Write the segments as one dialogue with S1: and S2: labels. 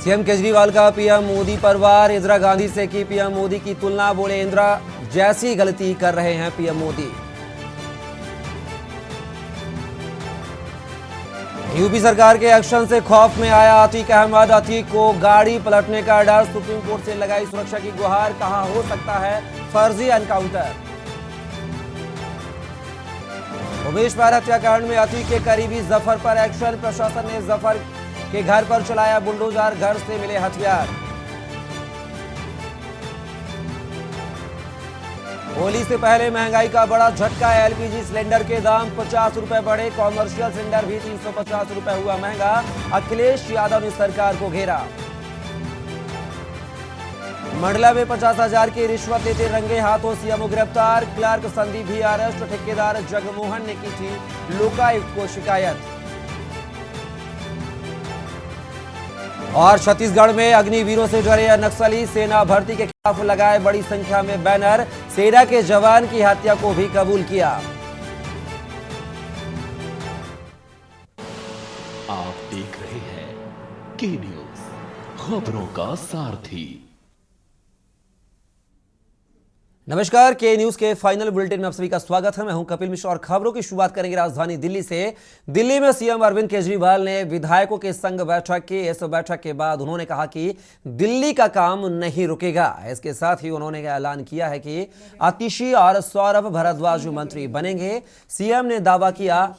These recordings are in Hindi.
S1: सीएम केजरीवाल का पीएम मोदी पर वार। इंदिरा गांधी से की पीएम मोदी की तुलना, बोले इंदिरा जैसी गलती कर रहे हैं पीएम मोदी। यूपी सरकार के एक्शन से खौफ में आया अतीक अहमद। अतीक को गाड़ी पलटने का डर, सुप्रीम कोर्ट से लगाई सुरक्षा की गुहार। कहां हो सकता है फर्जी एनकाउंटर। उमेश पाल हत्याकांड में अतीक के करीबी जफर पर एक्शन। प्रशासन ने जफर के घर पर चलाया बुलडोजर, घर से मिले हथियार। होली से पहले महंगाई का बड़ा झटका। एलपीजी सिलेंडर के दाम 50 रुपए बढ़े। कॉमर्शियल सिलेंडर भी 350 रुपए हुआ महंगा। अखिलेश यादव ने सरकार को घेरा। मंडला में 50,000 की रिश्वत लेते रंगे हाथों सीएम गिरफ्तार। क्लर्क संदीप भी अरेस्ट। ठेकेदार जगमोहन ने की थी लोकायुक्त को शिकायत। और छत्तीसगढ़ में अग्निवीरों से डरे नक्सली, सेना भर्ती के खिलाफ लगाए बड़ी संख्या में बैनर। सेना के जवान की हत्या को भी कबूल किया।
S2: आप देख रहे हैं के न्यूज, खबरों का सारथी।
S1: नमस्कार, के न्यूज के फाइनल बुलेटिन में आप सभी का स्वागत है। मैं हूं कपिल मिश्रा और खबरों की शुरुआत करेंगे राजधानी दिल्ली से। दिल्ली में सीएम अरविंद केजरीवाल ने विधायकों के संग बैठक की। इस बैठक के बाद उन्होंने कहा कि दिल्ली का काम नहीं रुकेगा। इसके साथ ही उन्होंने ऐलान किया है कि आतिशी और सौरभ भारद्वाज मंत्री बनेंगे। सीएम ने दावा किया,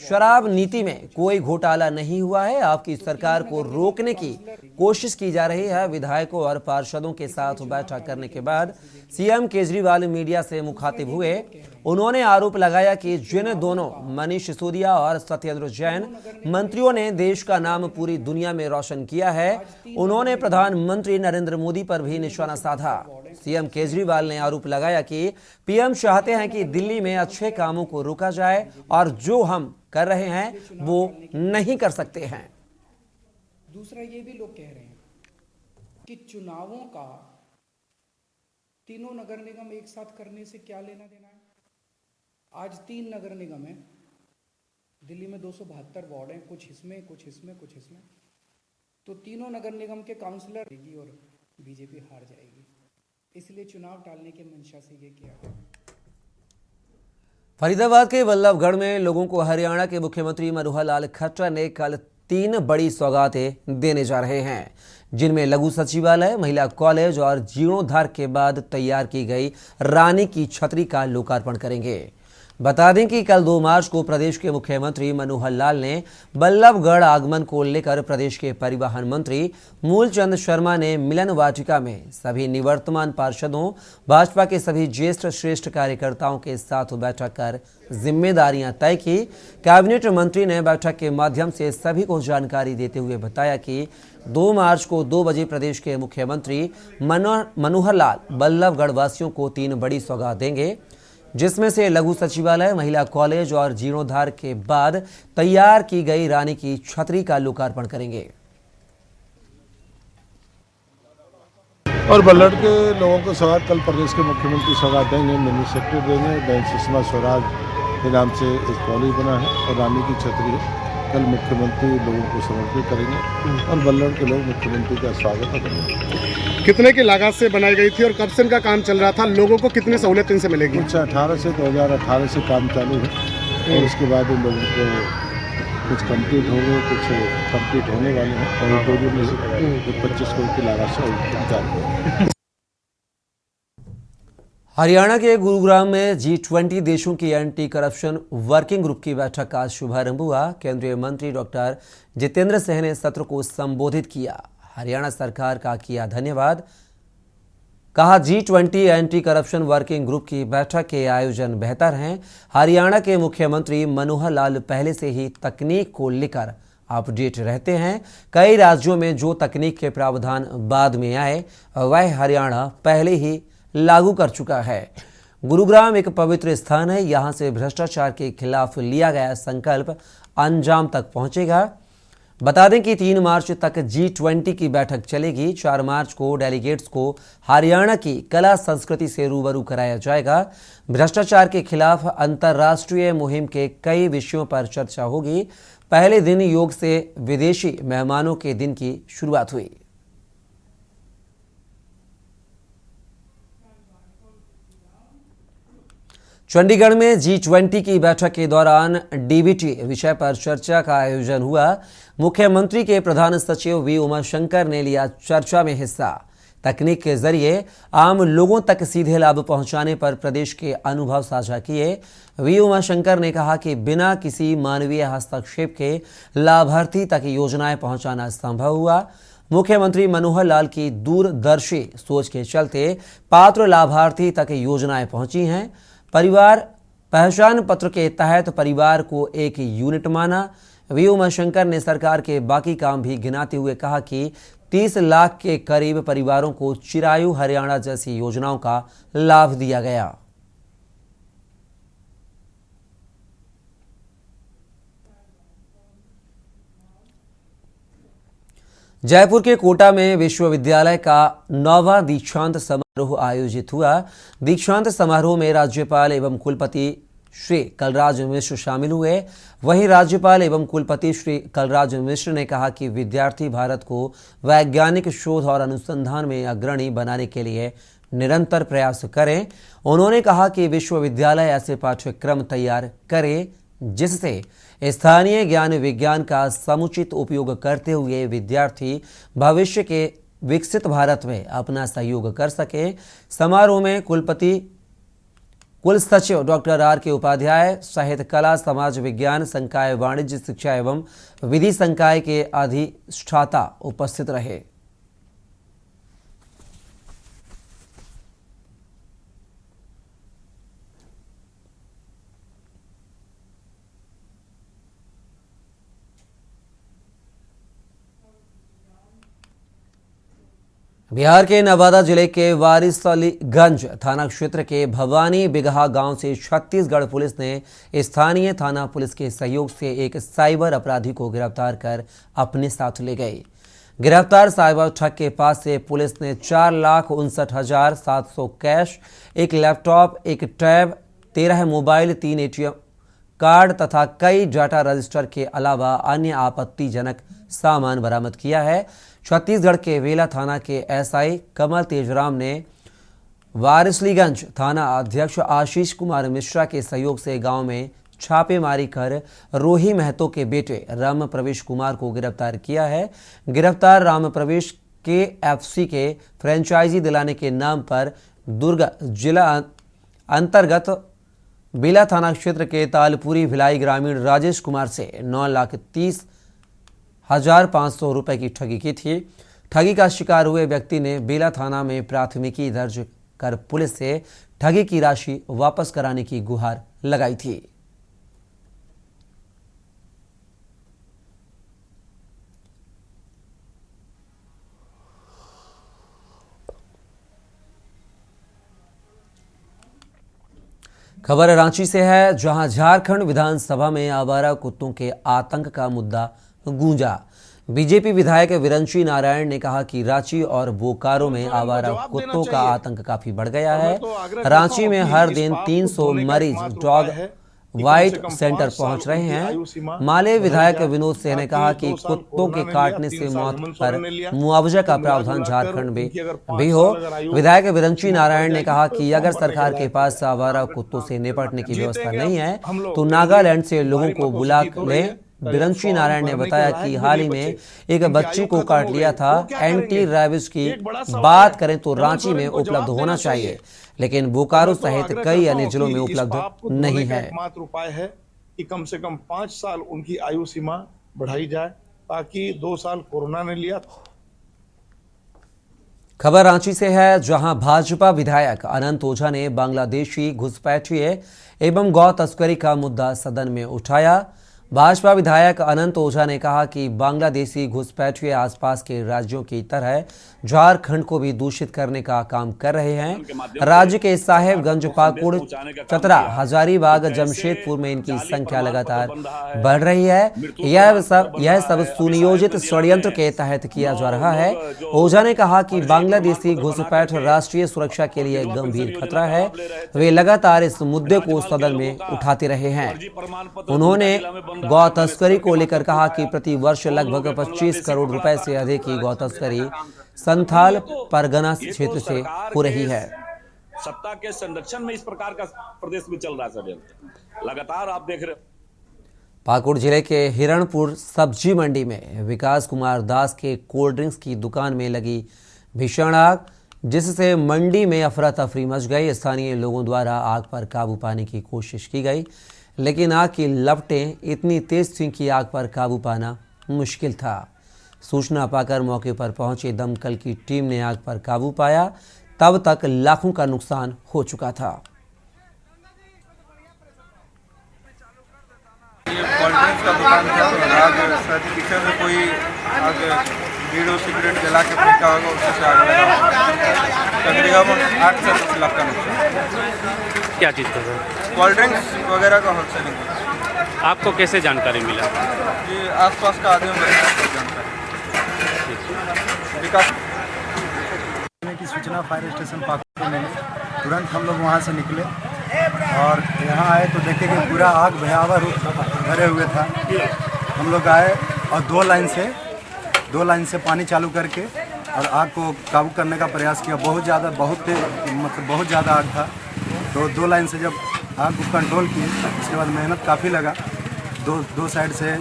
S1: शराब नीति में कोई घोटाला नहीं हुआ है। आपकी सरकार को रोकने की कोशिश की जा रही है। विधायकों और पार्षदों के साथ बैठक करने के बाद सीएम केजरीवाल मीडिया से मुखातिब हुए। उन्होंने आरोप लगाया कि जिन दोनों मनीष सिसोदिया और सत्येंद्र जैन मंत्रियों ने देश का नाम पूरी दुनिया में रोशन किया है, उन्होंने प्रधानमंत्री नरेंद्र मोदी पर भी निशाना साधा। सीएम केजरीवाल ने आरोप लगाया कि पीएम चाहते हैं कि दिल्ली में अच्छे कामों को रोका जाए और जो हम कर रहे हैं वो नहीं कर सकते हैं।
S3: दूसरा ये भी लोग कह रहे हैं कि चुनावों का तीनों नगर निगम एक साथ करने से क्या लेना देना है। आज 3 नगर निगम है दिल्ली में, 272 वार्ड हैं, कुछ इसमें कुछ इसमें कुछ इसमें। तो तीनों नगर निगम के काउंसलर रहेगी और बीजेपी हार जाएगी, इसलिए चुनाव टालने के मंशा से ये किया गया।
S1: फरीदाबाद के बल्लभगढ़ में लोगों को हरियाणा के मुख्यमंत्री मनोहर लाल खट्टर ने कल 3 बड़ी सौगातें देने जा रहे हैं, जिनमें लघु सचिवालय, महिला कॉलेज और जीर्णोद्धार के बाद तैयार की गई रानी की छतरी का लोकार्पण करेंगे। बता दें कि कल 2 मार्च को प्रदेश के मुख्यमंत्री मनोहर लाल ने बल्लभगढ़ आगमन को लेकर प्रदेश के परिवहन मंत्री मूलचंद शर्मा ने मिलन वाटिका में सभी निवर्तमान पार्षदों, भाजपा के सभी ज्येष्ठ श्रेष्ठ कार्यकर्ताओं के साथ बैठक कर जिम्मेदारियां तय की। कैबिनेट मंत्री ने बैठक के माध्यम से सभी को जानकारी देते हुए बताया कि 2 मार्च को 2 बजे प्रदेश के मुख्यमंत्री मनोहर लाल बल्लभगढ़ वासियों को 3 बड़ी सौगात देंगे, जिसमें से लघु सचिवालय, महिला कॉलेज और जीर्णोद्धार के बाद तैयार की गई रानी की छतरी का लोकार्पण करेंगे।
S4: और बल्लभगढ़ के लोगों को सौगात कल प्रदेश के मुख्यमंत्री सौगात देंगे, मिनी सेक्रेटरी देंगे। बहन सुषमा स्वराज के नाम से एक कॉलेज बना है और रानी की छतरी है। कल मुख्यमंत्री लोगों को समर्पित करेंगे और बल्लभगढ़ के लोग मुख्यमंत्री का स्वागत करेंगे।
S5: कितने की लागत से बनाई गई थी और कब से इनका काम चल रहा था? लोगों को कितनी सहूलियत इनसे मिलेगी?
S4: कुछ 2018 से काम चालू है और उसके बाद इन लोगों को कुछ कंप्लीट हो गए, कुछ कंप्लीट होने वाले हैं और 2 दिन में से 25 करोड़ की लागत से चालू।
S1: हरियाणा के गुरुग्राम में G20 देशों की एंटी करप्शन वर्किंग ग्रुप की बैठक का शुभारंभ हुआ। केंद्रीय मंत्री डॉक्टर जितेंद्र सिंह ने सत्र को संबोधित किया। हरियाणा सरकार का किया धन्यवाद। कहा, G20 anti corruption working group की बैठक के आयोजन बेहतर हैं। हरियाणा के मुख्यमंत्री मनोहर लाल पहले से ही तकनीक को लेकर अपडेट रहते हैं। कई राज्यों में जो तकनीक के प्रावधान बाद में आए वह हरियाणा पहले ही लागू कर चुका है। गुरुग्राम एक पवित्र स्थान है, यहाँ से भ्रष्टाचार के खिलाफ लिया गया संकल्प अंजाम तक पहुंचेगा। बता दें कि 3 मार्च तक G20 की बैठक चलेगी। 4 मार्च को डेलीगेट्स को हरियाणा की कला संस्कृति से रूबरू कराया जाएगा। भ्रष्टाचार के खिलाफ अंतर्राष्ट्रीय मुहिम के कई विषयों पर चर्चा होगी। पहले दिन योग से विदेशी मेहमानों के दिन की शुरुआत हुई। चंडीगढ़ में G20 की बैठक के दौरान डीबीटी विषय पर चर्चा का आयोजन हुआ। मुख्यमंत्री के प्रधान सचिव वी उमाशंकर ने लिया चर्चा में हिस्सा। तकनीक के जरिए आम लोगों तक सीधे लाभ पहुंचाने पर प्रदेश के अनुभव साझा किए। वी उमाशंकर ने कहा कि बिना किसी मानवीय हस्तक्षेप के लाभार्थी तक योजनाएं पहुंचाना संभव हुआ। मुख्यमंत्री मनोहर लाल की दूरदर्शी सोच के चलते पात्र लाभार्थी तक योजनाएं पहुंची हैं। परिवार पहचान पत्र के तहत परिवार को एक यूनिट माना। वी उमाशंकर ने सरकार के बाकी काम भी गिनाते हुए कहा कि 30 लाख के करीब परिवारों को चिरायु हरियाणा जैसी योजनाओं का लाभ दिया गया। जयपुर के कोटा में विश्वविद्यालय का 9वां दीक्षांत समारोह आयोजित हुआ। दीक्षांत समारोह में राज्यपाल एवं कुलपति श्री कलराज मिश्र शामिल हुए। वहीं राज्यपाल एवं कुलपति श्री कलराज मिश्र ने कहा कि विद्यार्थी भारत को वैज्ञानिक शोध और अनुसंधान में अग्रणी बनाने के लिए निरंतर प्रयास करें। उन्होंने कहा कि विश्वविद्यालय ऐसे पाठ्यक्रम तैयार करे जिससे स्थानीय ज्ञान विज्ञान का समुचित उपयोग करते हुए विद्यार्थी भविष्य के विकसित भारत में अपना सहयोग कर सके। समारोह में कुल सचिव डॉक्टर आर के उपाध्याय सहित कला समाज विज्ञान संकाय वाणिज्य शिक्षा एवं विधि संकाय के अधिष्ठाता उपस्थित रहे। बिहार के नवादा जिले के वारिसलीगंज थाना क्षेत्र के भवानी बिगहा गांव से छत्तीसगढ़ पुलिस ने स्थानीय थाना पुलिस के सहयोग से एक साइबर अपराधी को गिरफ्तार कर अपने साथ ले गई। गिरफ्तार साइबर ठग के पास से पुलिस ने 4,59,700 कैश, एक लैपटॉप, एक टैब, 13 मोबाइल, 3 ATM कार्ड तथा कई डाटा रजिस्टर के अलावा अन्य आपत्तिजनक सामान बरामद किया है। छत्तीसगढ़ के वेला थाना के एसआई कमल तेजराम ने वारिसलीगंज थाना अध्यक्ष आशीष कुमार मिश्रा के सहयोग से गांव में छापेमारी कर रोही महतो के बेटे राम प्रवेश कुमार को गिरफ्तार किया है। गिरफ्तार राम प्रवेश के एफसी के फ्रेंचाइजी दिलाने के नाम पर दुर्ग जिला अंतर्गत बेला थाना क्षेत्र के तालपुरी भिलाई ग्रामीण राजेश कुमार से 9,30,500 रुपए की ठगी की थी। ठगी का शिकार हुए व्यक्ति ने बेला थाना में प्राथमिकी दर्ज कर पुलिस से ठगी की राशि वापस कराने की गुहार लगाई थी। खबर रांची से है, जहां झारखंड विधानसभा में आवारा कुत्तों के आतंक का मुद्दा गूंजा। बीजेपी विधायक विरंची नारायण ने कहा कि रांची और बोकारो में आवारा कुत्तों का आतंक काफी बढ़ गया है। रांची में हर दिन 300 मरीज डॉग वाइट सेंटर पहुंच रहे हैं। माले विधायक विनोद सिंह ने कहा कि कुत्तों के काटने से मौत पर मुआवजा का प्रावधान झारखंड में भी हो। विधायक विरंची नारायण ने कहा कि अगर सरकार के पास आवारा कुत्तों से निपटने की व्यवस्था नहीं है तो नागालैंड से लोगों को बुला ले। विरंची नारायण ने बताया कि हाल ही में एक बच्ची को काट लिया था। एंटी रैबिस की बात करें तो रांची में उपलब्ध होना चाहिए, लेकिन बोकारो सहित कई अन्य जिलों में उपलब्ध नहीं है।
S6: एकमात्र उपाय है कि कम से कम 5 साल उनकी आयु सीमा बढ़ाई जाए, ताकि 2 साल कोरोना ने लिया।
S1: खबर रांची से है, जहां भाजपा विधायक अनंत ओझा ने बांग्लादेशी घुसपैठिए एवं गौ तस्करी का मुद्दा सदन में उठाया। भाजपा विधायक अनंत ओझा ने कहा कि बांग्लादेशी घुसपैठिए आसपास के राज्यों की तरह झारखंड को भी दूषित करने का काम कर रहे हैं। राज्य के साहेबगंज, पाकुड़, चतरा, हजारीबाग, जमशेदपुर में इनकी संख्या लगातार बढ़ रही है। यह सब सुनियोजित षड्यंत्र के तहत किया जा रहा है। ओझा ने कहा कि बांग्लादेशी घुसपैठ राष्ट्रीय सुरक्षा के लिए गंभीर खतरा है। वे लगातार इस मुद्दे को सदन में उठाते रहे हैं। उन्होंने गौ तस्करी को लेकर कहा कि प्रति वर्ष लगभग 25 करोड़ रुपए से अधिक की गौ तस्करी संथाल परगना क्षेत्र से हो रही है।
S7: सत्ता के संरक्षण में इस प्रकार का प्रदेश में चल रहा है षड्यंत्र लगातार आप देख रहे हो।
S1: पाकुड़ जिले के हिरणपुर सब्जी मंडी में विकास कुमार दास के कोल्ड ड्रिंक्स की दुकान में लगी भीषण आग, जिससे मंडी में अफरा तफरी मच गई। स्थानीय लोगों द्वारा आग पर काबू पाने की कोशिश की गई, लेकिन आग की लपटें इतनी तेज थीं कि आग पर काबू पाना मुश्किल था। सूचना पाकर मौके पर पहुंची दमकल की टीम ने आग पर काबू पाया। तब तक लाखों का नुकसान हो चुका था।
S8: ये कोल्ड ड्रिंक्स का दुकान था, आग शायद पीछे से कोई आग बीड़ो सिगरेट जला के फेंका होगा, उससे से आग लगा। तकरीबन 8 से 10 लाख का नुकसान।
S9: क्या चीज़ का सर?
S8: कोल्ड ड्रिंक्स वगैरह का होलसेलिंग।
S9: आपको कैसे जानकारी मिला?
S8: ये आसपास का आदमी को जानकारी। विकास
S10: की सूचना फायर स्टेशन पाकुड़ में मिली। तुरंत हम लोग वहाँ से निकले और यहाँ आए तो देखे कि पूरा आग भयावह रूप भरे हुए था। हम लोग आए और दो लाइन से पानी चालू करके और आग को काबू करने का प्रयास किया। बहुत ज़्यादा आग था, तो 2 लाइन से जब आग को कंट्रोल किए, उसके बाद मेहनत काफ़ी लगा। दो साइड से,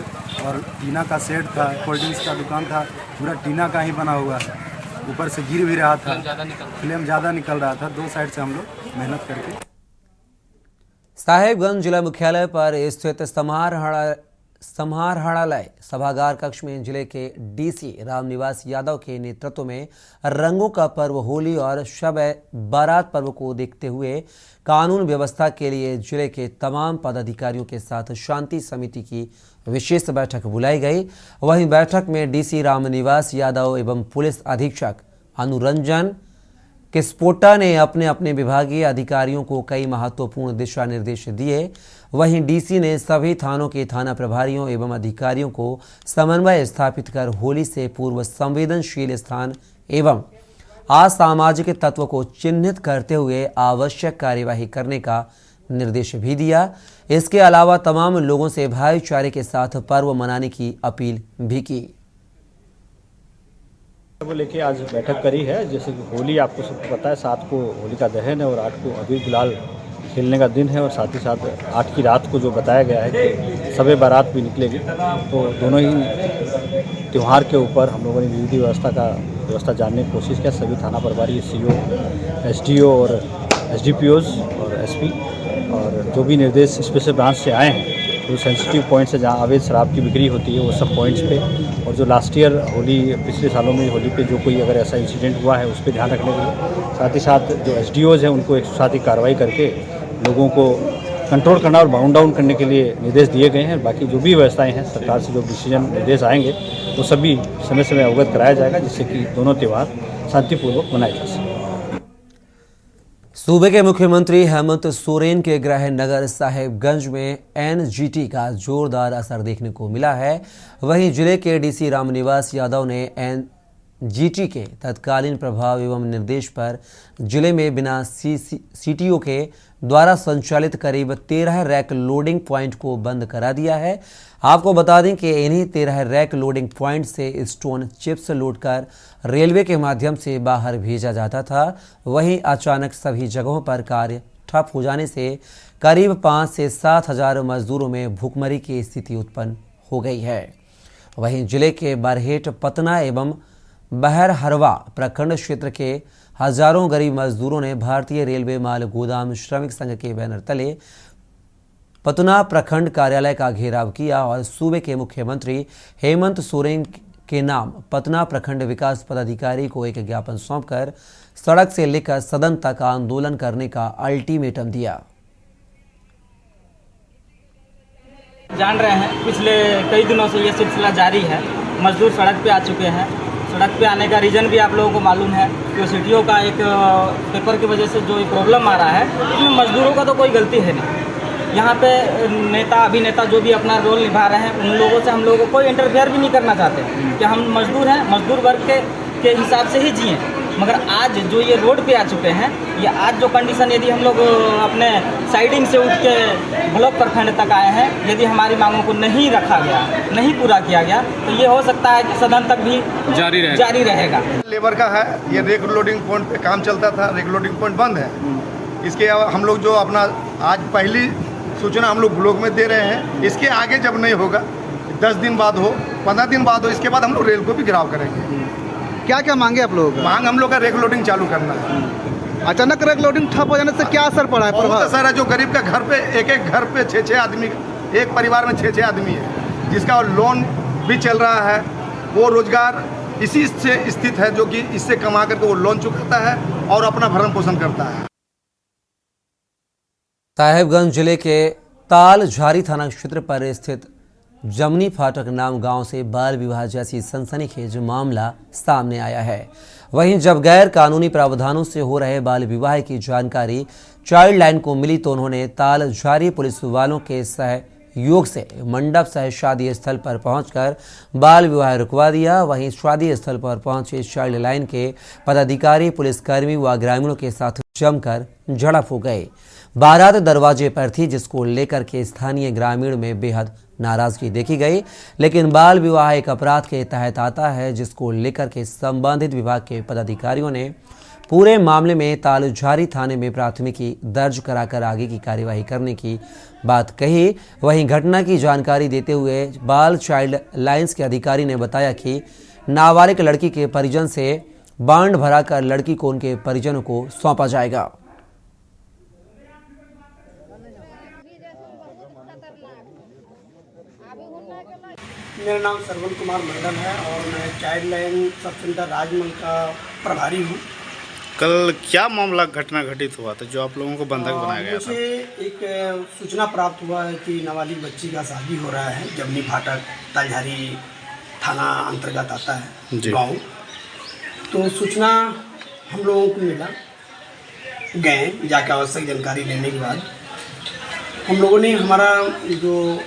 S10: और टीना का शेड था, कोल्ड ड्रिंक्स का दुकान था, पूरा टीना का ही बना हुआ है। ऊपर से गिर भी रहा था, फ्लेम ज़्यादा निकल रहा था। 2 साइड से हम लोग मेहनत करके।
S1: साहेबगंज जिला मुख्यालय पर स्थित समाहरणालय सभागार कक्ष में जिले के डीसी रामनिवास यादव के नेतृत्व में रंगों का पर्व होली और शब बारात पर्व को देखते हुए कानून व्यवस्था के लिए जिले के तमाम पदाधिकारियों के साथ शांति समिति की विशेष बैठक बुलाई गई। वहीं बैठक में डीसी रामनिवास यादव एवं पुलिस अधीक्षक अनुरंजन किस्पोटा ने अपने अपने विभागीय अधिकारियों को कई महत्वपूर्ण दिशा निर्देश दिए। वहीं डीसी ने सभी थानों के थाना प्रभारियों एवं अधिकारियों को समन्वय स्थापित कर होली से पूर्व संवेदनशील स्थान एवं असामाजिक तत्व को चिन्हित करते हुए आवश्यक कार्यवाही करने का निर्देश भी दिया। इसके अलावा तमाम लोगों से भाईचारे के साथ पर्व मनाने की अपील भी की।
S11: को लेके आज बैठक करी है। जैसे कि होली आपको सबको पता है, 7 को होली का दहन है और 8 को अबीर गुलाल खेलने का दिन है, और साथ ही साथ 8 की रात को जो बताया गया है कि सबे बारात भी निकलेगी। तो दोनों ही त्यौहार के ऊपर हम लोगों ने विधि व्यवस्था जानने की कोशिश किया। सभी थाना प्रभारी, सीओ, एसडीओ और एसडीपीओज और एसपी, और जो भी निर्देश स्पेशल ब्रांच से आए हैं, जो सेंसिटिव पॉइंट्स है जहाँ अवैध शराब की बिक्री होती है, वो सब पॉइंट्स पे, और जो लास्ट ईयर होली, पिछले सालों में होली पे जो कोई अगर ऐसा इंसिडेंट हुआ है उस पर ध्यान रखने के लिए, साथ ही साथ जो एसडीओज हैं उनको एक साथ ही कार्रवाई करके लोगों को कंट्रोल करना और बाउंड डाउन करने के लिए निर्देश दिए गए हैं। बाकी जो भी व्यवस्थाएं हैं सरकार से, जो डिसीजन निर्देश आएंगे वो सभी समय समय अवगत कराया जाएगा, जिससे कि दोनों त्यौहार शांतिपूर्वक मनाए जा सकें।
S1: सूबे के मुख्यमंत्री हेमंत सोरेन के गृह नगर साहेबगंज में एनजीटी का जोरदार असर देखने को मिला है। वहीं जिले के डीसी रामनिवास यादव ने एनजीटी के तत्कालीन प्रभाव एवं निर्देश पर जिले में बिना सीटीओ के द्वारा संचालित करीब 13 रैक लोडिंग पॉइंट को बंद करा दिया है। आपको बता दें कि इन्हीं 13 रैक लोडिंग पॉइंट से स्टोन चिप्स लोड कर रेलवे के माध्यम से बाहर भेजा जाता था। वहीं अचानक सभी जगहों पर कार्य ठप हो जाने से करीब 5 से 7 हज़ार मजदूरों में भूखमरी की स्थिति उत्पन्न हो गई है। वहीं जिले के बरहेट, पतना एवं बहरहरवा प्रखंड क्षेत्र के हजारों गरीब मजदूरों ने भारतीय रेलवे माल गोदाम श्रमिक संघ के बैनर तले पतना प्रखंड कार्यालय का घेराव किया और सूबे के मुख्यमंत्री हेमंत सोरेन के नाम पतना प्रखंड विकास पदाधिकारी को एक ज्ञापन सौंपकर सड़क से लेकर सदन तक आंदोलन करने का अल्टीमेटम दिया।
S12: जान रहे हैं पिछले कई दिनों से ये सिलसिला जारी है। मजदूर सड़क पे आ चुके हैं। सड़क पे आने का रीज़न भी आप लोगों को मालूम है कि सीटीओ का एक पेपर की वजह से जो प्रॉब्लम आ रहा है, उसमें मजदूरों का तो कोई गलती है नहीं। यहाँ पे नेता अभिनेता जो भी अपना रोल निभा रहे हैं, उन लोगों से हम लोगों को कोई इंटरफेयर भी नहीं करना चाहते कि हम मजदूर हैं, मजदूर वर्ग के हिसाब से ही जिए। मगर आज जो ये रोड पे आ चुके हैं, ये आज जो कंडीशन, यदि हम लोग अपने साइडिंग से उठ के ब्लॉक प्रखंड तक आए हैं, यदि हमारी मांगों को नहीं रखा गया, नहीं पूरा किया गया, तो ये हो सकता है कि सदन तक भी जारी रहेगा।
S6: लेबर का है, ये रेक लोडिंग पॉइंट पे काम चलता था, रेक लोडिंग पॉइंट बंद है। इसके हम लोग जो अपना आज पहली सूचना हम लोग ब्लॉक में दे रहे हैं, इसके आगे जब नहीं होगा 10 दिन बाद हो 15 दिन बाद हो, इसके बाद हम लोग रेल को भी घिराव करेंगे।
S5: क्या क्या मांगे आप लोगों का?
S6: मांग हम लोग का रेक लोडिंग चालू करना है।
S5: अचानक रेक लोडिंग ठप हो जाने से क्या असर पड़ा है?
S6: बहुत असर है। जो गरीब का घर पे एक घर पे 6 आदमी, एक परिवार में 6 आदमी है, जिसका लोन भी चल रहा है, वो रोजगार इसी से स्थित है, जो कि इससे कमा करके वो लोन चुकाता है और अपना भरण पोषण करता है।
S1: साहेबगंज जिले के तालझारी थाना क्षेत्र पर स्थित जमनी फाटक नाम गांव से बाल विवाह जैसी सनसनीखेज मामला सामने आया है। वहीं जब गैर कानूनी प्रावधानों से हो रहे बाल विवाह की जानकारी चाइल्ड लाइन को मिली तो उन्होंने तालझारी पुलिस वालों के सहयोग से मंडप सह शादी स्थल पर पहुंचकर बाल विवाह रुकवा दिया। वहीं शादी स्थल पर पहुंचे चाइल्ड लाइन के पदाधिकारी, पुलिसकर्मी व ग्रामीणों के साथ जमकर झड़प हो गए। बारात दरवाजे पर थी, जिसको लेकर के स्थानीय ग्रामीण में बेहद नाराजगी देखी गई। लेकिन बाल विवाह एक अपराध के तहत आता है, जिसको लेकर के संबंधित विभाग के पदाधिकारियों ने पूरे मामले में तालझारी थाने में प्राथमिकी दर्ज कराकर आगे की कार्यवाही करने की बात कही। वहीं घटना की जानकारी देते हुए बाल चाइल्ड लाइन्स के अधिकारी ने बताया कि नाबालिग लड़की के परिजन से बांड भरा कर लड़की को उनके परिजनों को सौंपा जाएगा।
S13: मेरा नाम सरवन कुमार मंडल है और मैं चाइल्ड लाइन सब सेंटर राजमहल का प्रभारी हूँ।
S5: कल क्या मामला घटना घटित हुआ था जो आप लोगों को बंधक बनाया गया था?
S13: मुझे एक सूचना प्राप्त हुआ है कि नाबालिग बच्ची का शादी हो रहा है। जमनी फाटक तालझारी थाना अंतर्गत आता है गाँव। तो सूचना हम लोगों को मिला, गए जाकर आवश्यक जानकारी लेने के बाद हम लोगों ने हमारा जो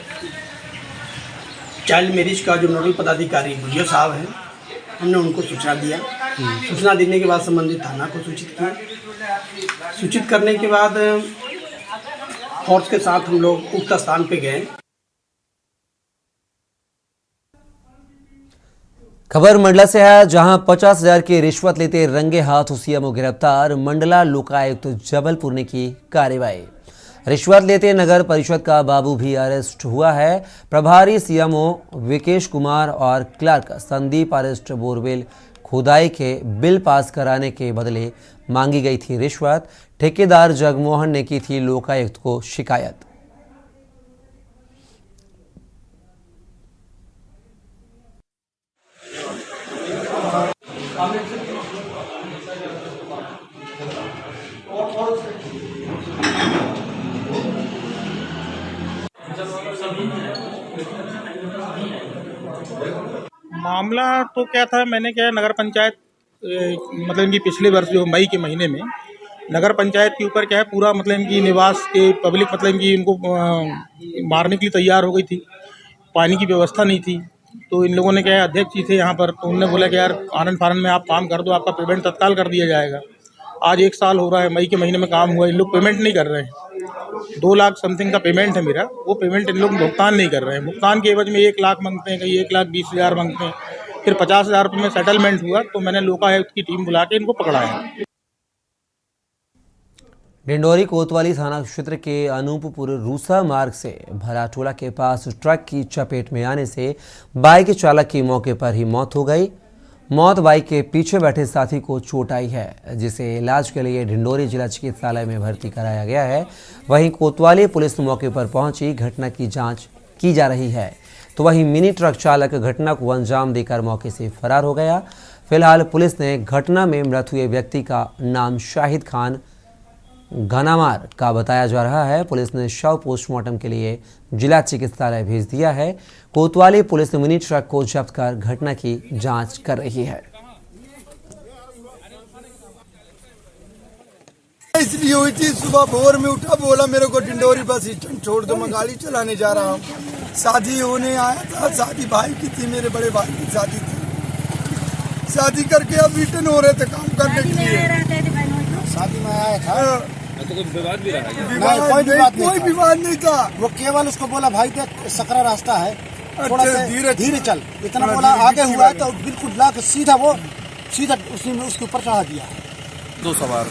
S13: चाइल्ड मैरिज का जो नोडल पदाधिकारी भुजिया साहब हैं, हमने उनको सूचना दिया। सूचना देने के बाद संबंधित थाना को सूचित किया। सूचित करने के बाद फोर्स के साथ हम लोग उक्त स्थान पे गए।
S1: खबर मंडला से है, जहां 50,000 की रिश्वत लेते रंगे हाथ सीएमओ गिरफ्तार। मंडला लोकायुक्त जबलपुर ने की कार्रवाई। रिश्वत लेते नगर परिषद का बाबू भी अरेस्ट हुआ है। प्रभारी सीएमओ विकेश कुमार और क्लर्क संदीप अरेस्ट। बोरवेल खुदाई के बिल पास कराने के बदले मांगी गई थी रिश्वत। ठेकेदार जगमोहन ने की थी लोकायुक्त को शिकायत।
S14: मामला तो क्या था, मैंने क्या नगर पंचायत मतलब इनकी पिछले वर्ष जो मई के महीने में नगर पंचायत के ऊपर क्या है पूरा मतलब इनकी निवास के पब्लिक मतलब इनकी इनको मारने के लिए तैयार हो गई थी। पानी की व्यवस्था नहीं थी, तो इन लोगों ने क्या है अध्यक्ष जी थे यहाँ पर, तो उन्होंने बोला कि यार आनंद फानंद में आप काम कर दो, आपका पेमेंट तत्काल कर दिया जाएगा। आज 1 साल हो रहा है, मई के महीने में काम हुआ, इन लोग पेमेंट नहीं कर रहे हैं। 2 लाख समथिंग का पेमेंट है मेरा, वो पेमेंट इन लोग भुगतान नहीं कर रहे हैं। भुगतान के एवज में 1 लाख मांगते हैं, कहीं 1,20,000 मांगते हैं। फिर 50,000 रुपये में सेटलमेंट हुआ, तो मैंने लोकायुक्त की टीम बुला के इनको पकड़ाया।
S1: डिंडोरी कोतवाली थाना क्षेत्र के अनूपपुर रूसा मार्ग से भराटोला के पास ट्रक की चपेट में आने से बाइक चालक की मौके पर ही मौत हो गई। मौत बाइक के पीछे बैठे साथी को चोट आई है, जिसे इलाज के लिए डिंडोरी जिला चिकित्सालय में भर्ती कराया गया है। वहीं कोतवाली पुलिस मौके पर पहुंची घटना की जांच की जा रही है। तो वहीं मिनी ट्रक चालक घटना को अंजाम देकर मौके से फरार हो गया। फिलहाल पुलिस ने घटना में मृत हुए व्यक्ति का नाम शाहिद खान घनामार का बताया जा रहा है। पुलिस ने शव पोस्टमार्टम के लिए जिला चिकित्सालय भेज दिया है। कोतवाली पुलिस ने मिनी ट्रक को जब्त कर घटना की जांच कर रही है।
S10: इसलिए हुई थी, सुबह भोर में उठा, बोला मेरे को डिंडोरी बस स्टैंड छोड़ दो, मैं गाड़ी चलाने जा रहा हूँ। शादी होने आया था, शादी भाई की थी, मेरे बड़े भाई की शादी थी। शादी करके अब रिटर्न हो रहे थे काम करने के लिए।
S13: शादी में आया था
S14: तो कोई विवाद भी रहा है?
S10: कोई विवाद नहीं था।
S13: वो केवल उसको बोला भाई देख सकरा रास्ता है, थोड़ा धीरे चल, इतना बोला। आगे हुआ तो बिल्कुल ला के सीधा उसी में उसके ऊपर चढ़ा दिया।
S9: 2 सवार।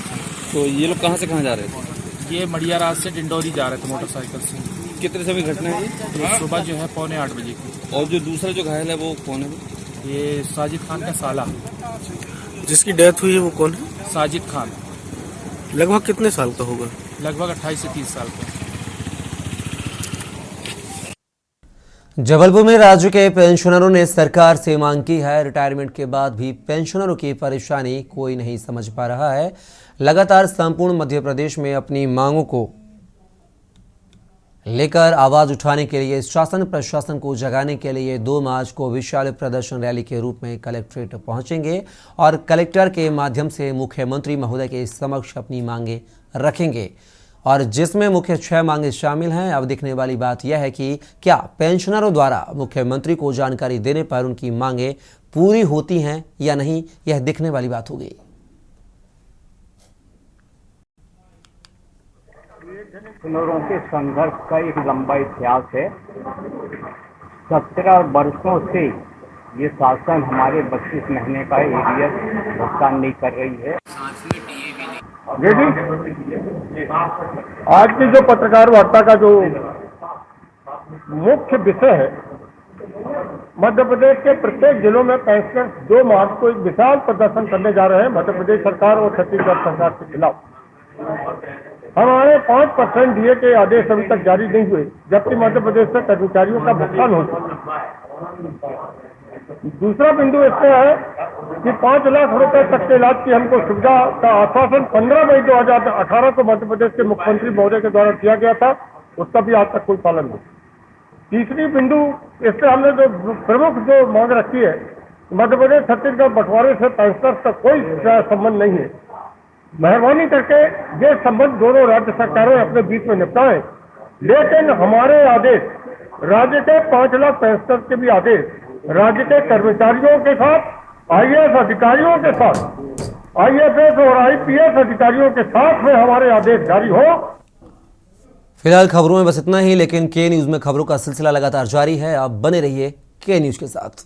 S9: तो ये लोग कहाँ से कहाँ जा रहे थे?
S14: ये मड़ियाराज से डिंडौरी जा रहे थे मोटरसाइकिल से।
S9: कितने समय घटना है
S14: ये सुबह जो है 7:45 बजे की।
S9: और जो दूसरा जो घायल है वो कौन है?
S14: ये साजिद खान का साला।
S9: जिसकी डेथ हुई है वो कौन है?
S14: साजिद खान।
S9: लगभग कितने साल का होगा?
S14: लगभग 28 से 30 साल का।
S1: जबलपुर में राज्य के पेंशनरों ने सरकार से मांग की है। रिटायरमेंट के बाद भी पेंशनरों की परेशानी कोई नहीं समझ पा रहा है। लगातार संपूर्ण मध्य प्रदेश में अपनी मांगों को लेकर आवाज उठाने के लिए शासन प्रशासन को जगाने के लिए 2 मार्च को विशाल प्रदर्शन रैली के रूप में कलेक्ट्रेट पहुंचेंगे और कलेक्टर के माध्यम से मुख्यमंत्री महोदय के समक्ष अपनी मांगे रखेंगे, और जिसमें मुख्य 6 मांगे शामिल हैं। अब देखने वाली बात यह है कि क्या पेंशनरों द्वारा मुख्यमंत्री को जानकारी देने पर उनकी मांगे पूरी होती हैं या नहीं, यह देखने वाली बात होगी।
S15: पेंशनरों के संघर्ष का एक लंबा इतिहास है। 17 वर्षों से ये शासन हमारे 32 महीने का एरियर भुगतान नहीं कर रही है।
S4: आज की जो पत्रकार वार्ता का जो मुख्य विषय है, मध्य प्रदेश के प्रत्येक जिलों में पेंशनर 2 मार्च को एक विशाल प्रदर्शन करने जा रहे हैं मध्य प्रदेश सरकार और छत्तीसगढ़ सरकार के खिलाफ। हमारे 5% डीए के आदेश अभी तक जारी नहीं हुए, जबकि मध्य प्रदेश से कर्मचारियों का भुगतान हो चुका। दूसरा बिंदु इसमें है कि 5 लाख रुपए तक के इलाज की हमको सुविधा का आश्वासन 15 मई 2018 को मध्य प्रदेश के मुख्यमंत्री महोदय के द्वारा किया गया था, उसका भी आज तक कोई पालन नहीं। तीसरी बिंदु इससे हमने जो प्रमुख जो मांग रखी है, मध्य प्रदेश छत्तीसगढ़ बंटवारे से पेंशनर्स का कोई संबंध नहीं है। मेहरबानी करके ये संबंध दोनों राज्य सरकारें अपने बीच में निपटाएं, लेकिन हमारे आदेश राज्य के 5 लाख पेंशनर के भी आदेश राज्य के कर्मचारियों के साथ, आईएएस अधिकारियों के साथ, आईएफएस और आईपीएस अधिकारियों के साथ में हमारे आदेश जारी हो।
S1: फिलहाल खबरों में बस इतना ही, लेकिन के न्यूज में खबरों का सिलसिला लगातार जारी है। आप बने रहिए के न्यूज के साथ।